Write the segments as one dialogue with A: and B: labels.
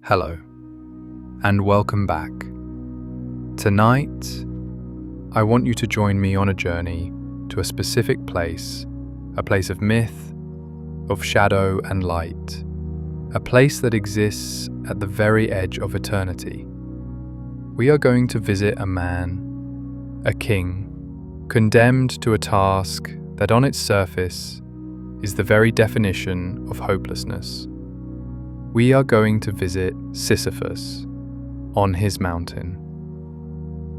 A: Hello, and welcome back. Tonight, I want you to join me on a journey to a specific place, a place of myth, of shadow and light, a place that exists at the very edge of eternity. We are going to visit a man, a king, condemned to a task that on its surface is the very definition of hopelessness. We are going to visit Sisyphus on his mountain.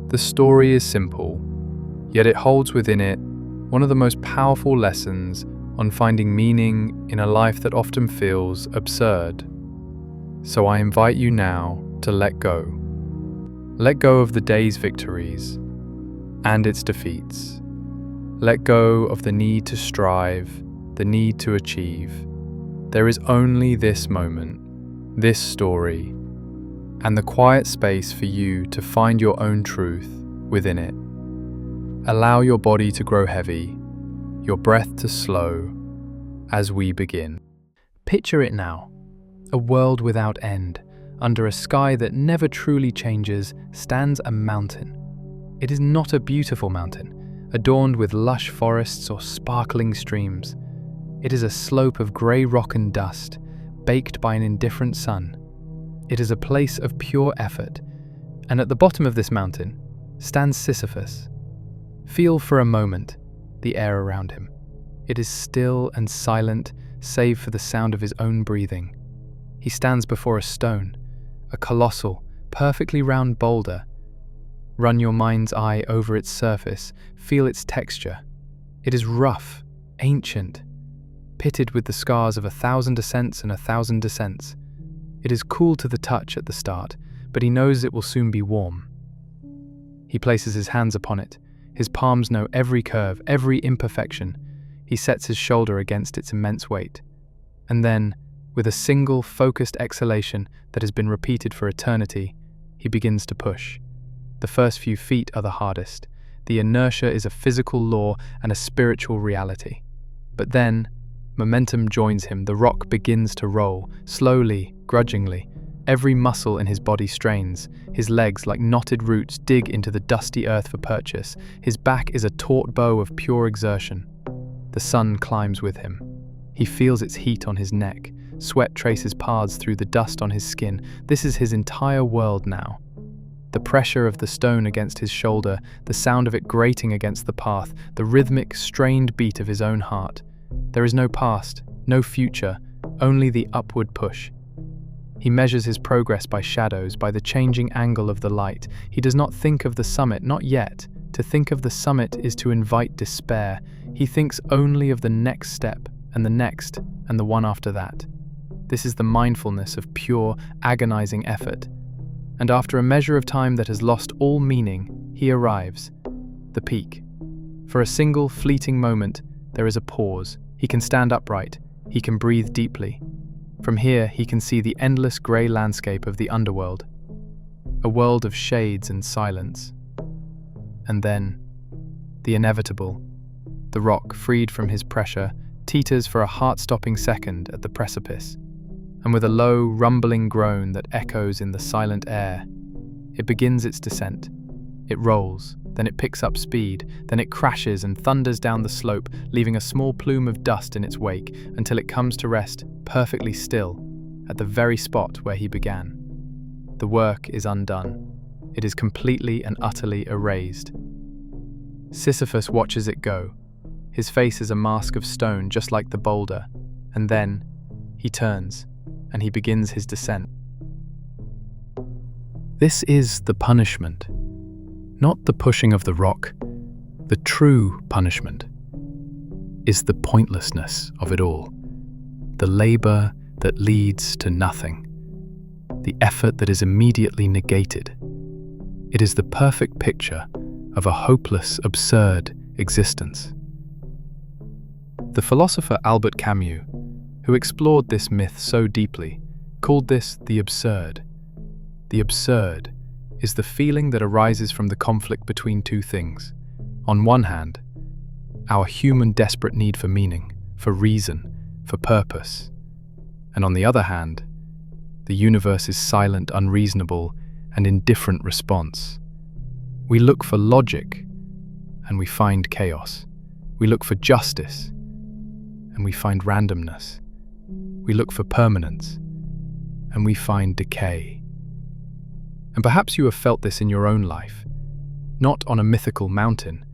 A: The story is simple, yet it holds within it one of the most powerful lessons on finding meaning in a life that often feels absurd. So I invite you now to let go. Let go of the day's victories and its defeats. Let go of the need to strive, the need to achieve. There is only this moment, this story, and the quiet space for you to find your own truth within it. Allow your body to grow heavy, your breath to slow, as we begin.
B: Picture it now. A world without end. Under a sky that never truly changes stands a mountain. It is not a beautiful mountain, adorned with lush forests or sparkling streams. It is a slope of grey rock and dust, baked by an indifferent sun. It is a place of pure effort, and at the bottom of this mountain stands Sisyphus. Feel for a moment the air around him. It is still and silent, save for the sound of his own breathing. He stands before a stone, a colossal, perfectly round boulder. Run your mind's eye over its surface, feel its texture. It is rough, ancient, pitted with the scars of 1,000 ascents and 1,000 descents. It is cool to the touch at the start, but he knows it will soon be warm. He places his hands upon it. His palms know every curve, every imperfection. He sets his shoulder against its immense weight. And then, with a single, focused exhalation that has been repeated for eternity, he begins to push. The first few feet are the hardest. The inertia is a physical law and a spiritual reality. But then, momentum joins him. The rock begins to roll, slowly, grudgingly. Every muscle in his body strains. His legs, like knotted roots, dig into the dusty earth for purchase. His back is a taut bow of pure exertion. The sun climbs with him. He feels its heat on his neck. Sweat traces paths through the dust on his skin. This is his entire world now. The pressure of the stone against his shoulder, the sound of it grating against the path, the rhythmic, strained beat of his own heart. There is no past, no future, only the upward push. He measures his progress by shadows, by the changing angle of the light. He does not think of the summit, not yet. To think of the summit is to invite despair. He thinks only of the next step, and the next, and the one after that. This is the mindfulness of pure, agonizing effort. And after a measure of time that has lost all meaning, he arrives. The peak. For a single, fleeting moment, there is a pause. He can stand upright. He can breathe deeply. From here, he can see the endless grey landscape of the underworld. A world of shades and silence. And then, the inevitable. The rock, freed from his pressure, teeters for a heart-stopping second at the precipice. And with a low, rumbling groan that echoes in the silent air, it begins its descent. It rolls, then it picks up speed, then it crashes and thunders down the slope, leaving a small plume of dust in its wake until it comes to rest, perfectly still, at the very spot where he began. The work is undone. It is completely and utterly erased. Sisyphus watches it go. His face is a mask of stone, just like the boulder. And then, he turns, and he begins his descent. This is the punishment. Not the pushing of the rock. The true punishment is the pointlessness of it all. The labor that leads to nothing. The effort that is immediately negated. It is the perfect picture of a hopeless, absurd existence. The philosopher Albert Camus, who explored this myth so deeply, called this the absurd. The absurd is the feeling that arises from the conflict between two things. On one hand, our human desperate need for meaning, for reason, for purpose. And on the other hand,
A: The universe is silent, unreasonable, and indifferent response. We look for logic, and we find chaos. We look for justice, and we find randomness. We look for permanence, and we find decay. And perhaps you have felt this in your own life, not on a mythical mountain,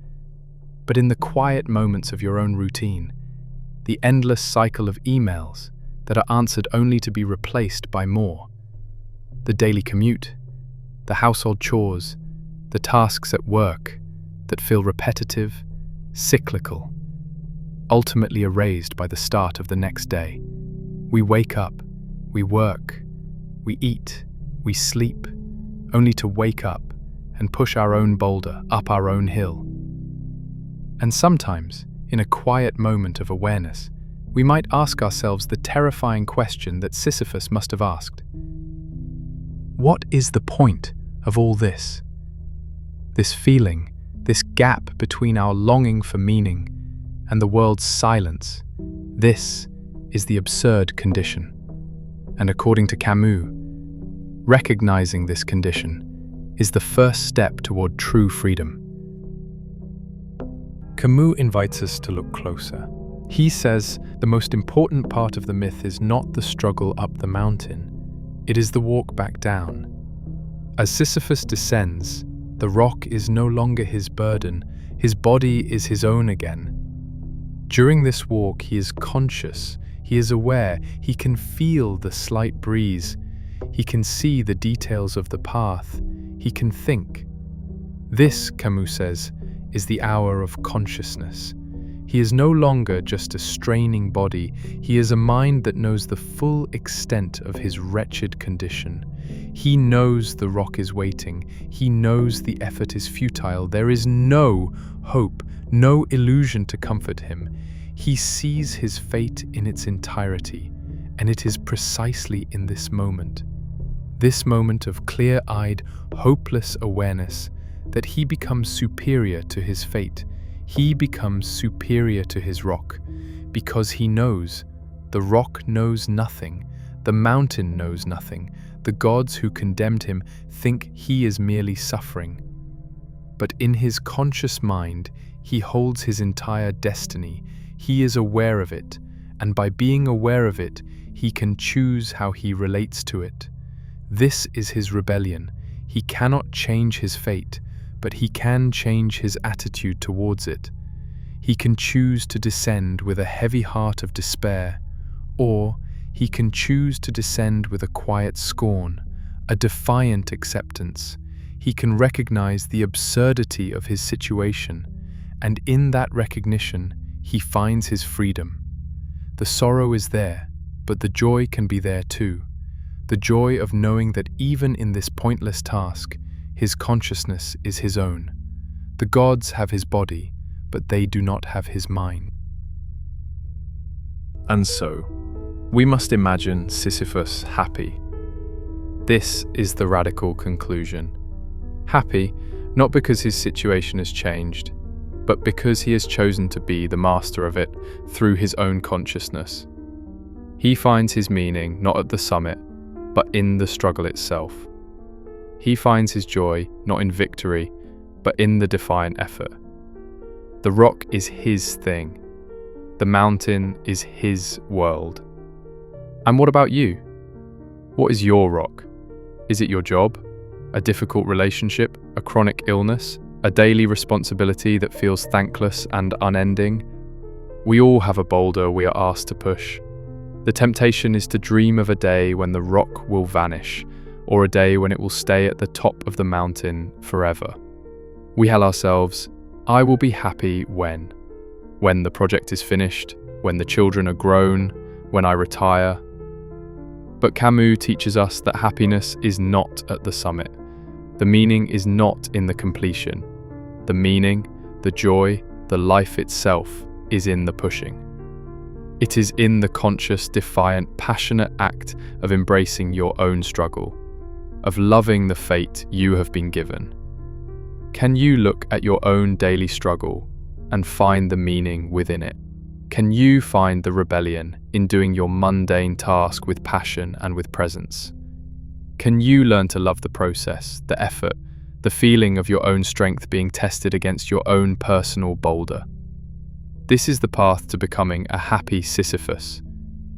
A: but in the quiet moments of your own routine, the endless cycle of emails that are answered only to be replaced by more. The daily commute, the household chores, the tasks at work that feel repetitive, cyclical, ultimately erased by the start of the next day. We wake up, we work, we eat, we sleep, only to wake up and push our own boulder up our own hill. And sometimes, in a quiet moment of awareness, we might ask ourselves the terrifying question that Sisyphus must have asked. What is the point of all this? This feeling, this gap between our longing for meaning and the world's silence, this is the absurd condition. And according to Camus, recognizing this condition is the first step toward true freedom. Camus invites us to look closer. He says the most important part of the myth is not the struggle up the mountain, it is the walk back down. As Sisyphus descends, the rock is no longer his burden, his body is his own again. During this walk, he is conscious, he is aware, he can feel the slight breeze, he can see the details of the path, he can think. This, Camus says, is the hour of consciousness. He is no longer just a straining body, he is a mind that knows the full extent of his wretched condition. He knows the rock is waiting, he knows the effort is futile, there is no hope, no illusion to comfort him. He sees his fate in its entirety, and it is precisely in this moment of clear-eyed, hopeless awareness, that he becomes superior to his fate. He becomes superior to his rock, because he knows the rock knows nothing, the mountain knows nothing, the gods who condemned him think he is merely suffering. But in his conscious mind, he holds his entire destiny, he is aware of it, and by being aware of it, he can choose how he relates to it. This is his rebellion. He cannot change his fate, but he can change his attitude towards it. He can choose to descend with a heavy heart of despair, or he can choose to descend with a quiet scorn, a defiant acceptance. He can recognize the absurdity of his situation, and in that recognition, he finds his freedom. The sorrow is there, but the joy can be there too. The joy of knowing that even in this pointless task, his consciousness is his own. The gods have his body, but they do not have his mind. And so, we must imagine Sisyphus happy. This is the radical conclusion. Happy, not because his situation has changed, but because he has chosen to be the master of it through his own consciousness. He finds his meaning not at the summit, but in the struggle itself. He finds his joy not in victory, but in the defiant effort. The rock is his thing. The mountain is his world. And what about you? What is your rock? Is it your job? A difficult relationship? A chronic illness? A daily responsibility that feels thankless and unending? We all have a boulder we are asked to push. The temptation is to dream of a day when the rock will vanish, or a day when it will stay at the top of the mountain forever. We tell ourselves, I will be happy when the project is finished, when the children are grown, when I retire. But Camus teaches us that happiness is not at the summit. The meaning is not in the completion. The meaning, the joy, the life itself is in the pushing. It is in the conscious, defiant, passionate act of embracing your own struggle, of loving the fate you have been given. Can you look at your own daily struggle and find the meaning within it? Can you find the rebellion in doing your mundane task with passion and with presence? Can you learn to love the process, the effort, the feeling of your own strength being tested against your own personal boulder? This is the path to becoming a happy Sisyphus,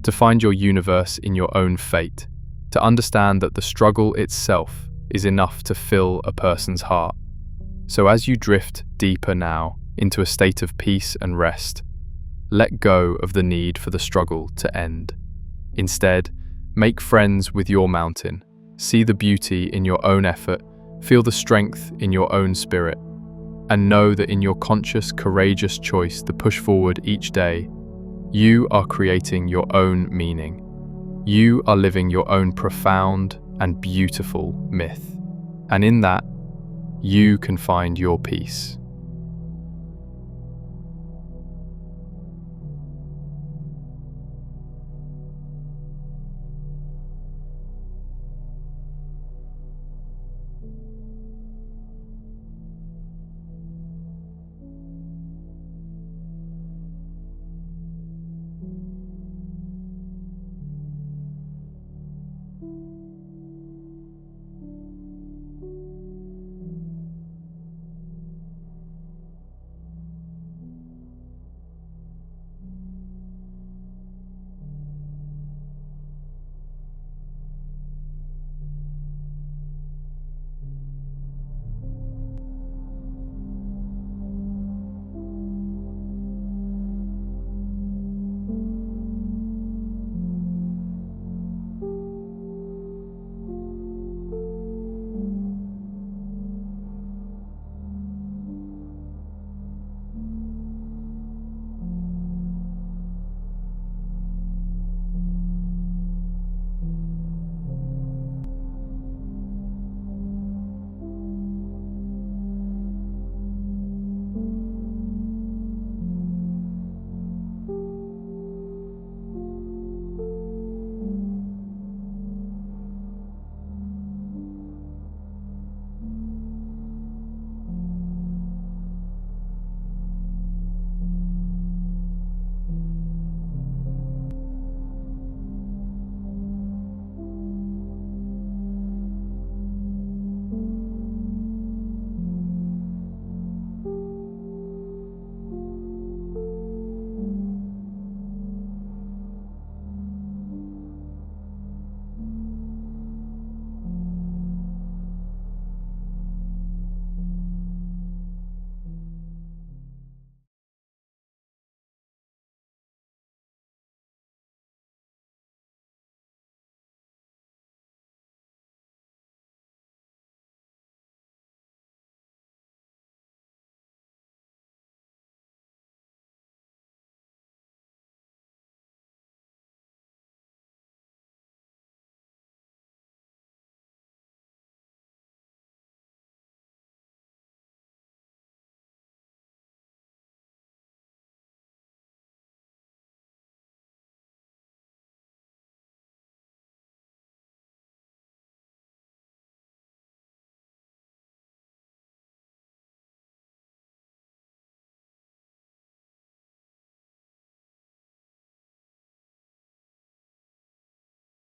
A: to find your universe in your own fate, to understand that the struggle itself is enough to fill a person's heart. So as you drift deeper now into a state of peace and rest, let go of the need for the struggle to end. Instead, make friends with your mountain, see the beauty in your own effort, feel the strength in your own spirit, and know that in your conscious, courageous choice to push forward each day, you are creating your own meaning. You are living your own profound and beautiful myth. And in that, you can find your peace.